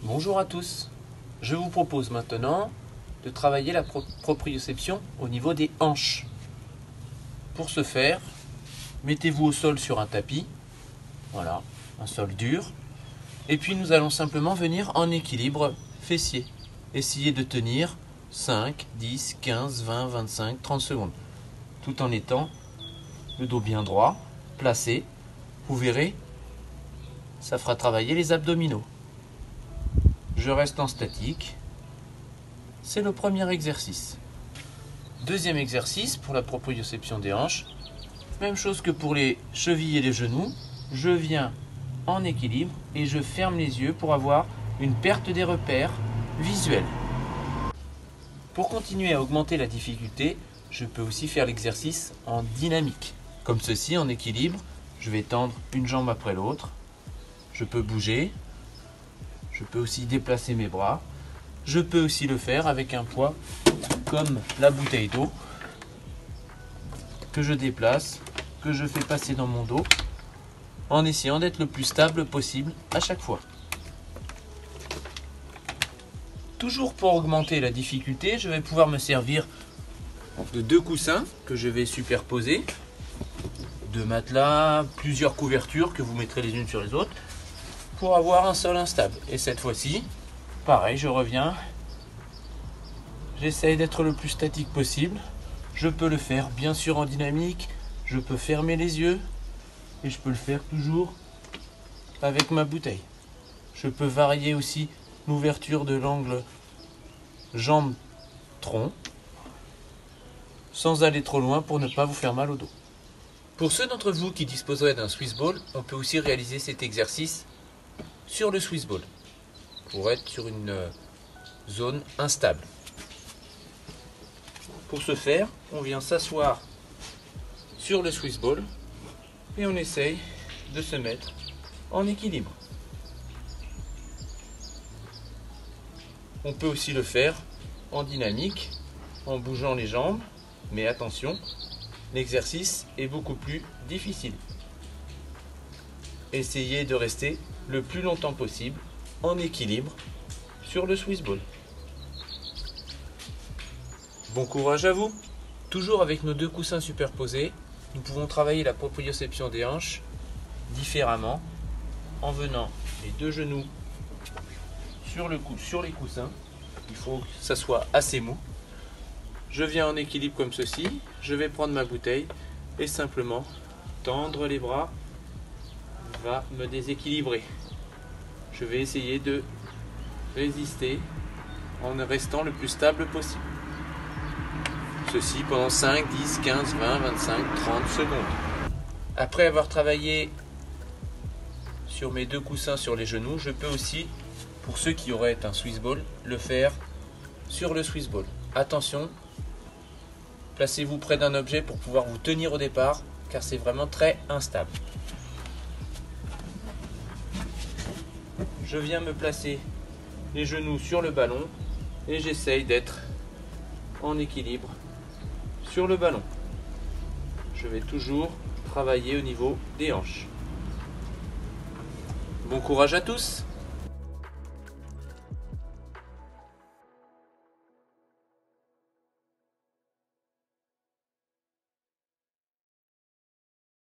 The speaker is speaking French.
Bonjour à tous, je vous propose maintenant de travailler la proprioception au niveau des hanches. Pour ce faire, mettez-vous au sol sur un tapis, voilà, un sol dur, et puis nous allons simplement venir en équilibre fessier. Essayez de tenir 5, 10, 15, 20, 25, 30 secondes, tout en étant le dos bien droit, placé. Vous verrez, ça fera travailler les abdominaux. Je reste en statique. C'est le premier exercice. Deuxième exercice pour la proprioception des hanches. Même chose que pour les chevilles et les genoux. Je viens en équilibre et je ferme les yeux pour avoir une perte des repères visuels. Pour continuer à augmenter la difficulté, je peux aussi faire l'exercice en dynamique. Comme ceci, en équilibre, je vais tendre une jambe après l'autre. Je peux bouger. Je peux aussi déplacer mes bras. Je peux aussi le faire avec un poids comme la bouteille d'eau que je déplace, que je fais passer dans mon dos en essayant d'être le plus stable possible à chaque fois. Toujours pour augmenter la difficulté, je vais pouvoir me servir de 2 coussins que je vais superposer, 2 matelas, plusieurs couvertures que vous mettrez les unes sur les autres pour avoir un sol instable. Et cette fois-ci, pareil, je reviens, j'essaye d'être le plus statique possible. Je peux le faire bien sûr en dynamique, je peux fermer les yeux et je peux le faire toujours avec ma bouteille. Je peux varier aussi l'ouverture de l'angle jambe-tronc sans aller trop loin pour ne pas vous faire mal au dos. Pour ceux d'entre vous qui disposeraient d'un Swiss Ball, on peut aussi réaliser cet exercice sur le Swiss Ball pour être sur une zone instable. Pour ce faire, on vient s'asseoir sur le Swiss Ball et on essaye de se mettre en équilibre. On peut aussi le faire en dynamique, en bougeant les jambes, mais attention, l'exercice est beaucoup plus difficile. Essayez de rester le plus longtemps possible en équilibre sur le Swiss Ball. Bon courage à vous! Toujours avec nos 2 coussins superposés, nous pouvons travailler la proprioception des hanches différemment en venant les 2 genoux sur les coussins. Il faut que ça soit assez mou. Je viens en équilibre comme ceci, je vais prendre ma bouteille et simplement tendre les bras va me déséquilibrer. Je vais essayer de résister en restant le plus stable possible. Ceci pendant 5, 10, 15, 20, 25, 30 secondes. Après avoir travaillé sur mes 2 coussins sur les genoux, je peux aussi, pour ceux qui auraient un Swiss Ball, le faire sur le Swiss Ball. Attention, placez-vous près d'un objet pour pouvoir vous tenir au départ, car c'est vraiment très instable. Je viens me placer les genoux sur le ballon et j'essaye d'être en équilibre sur le ballon. Je vais toujours travailler au niveau des hanches. Bon courage à tous!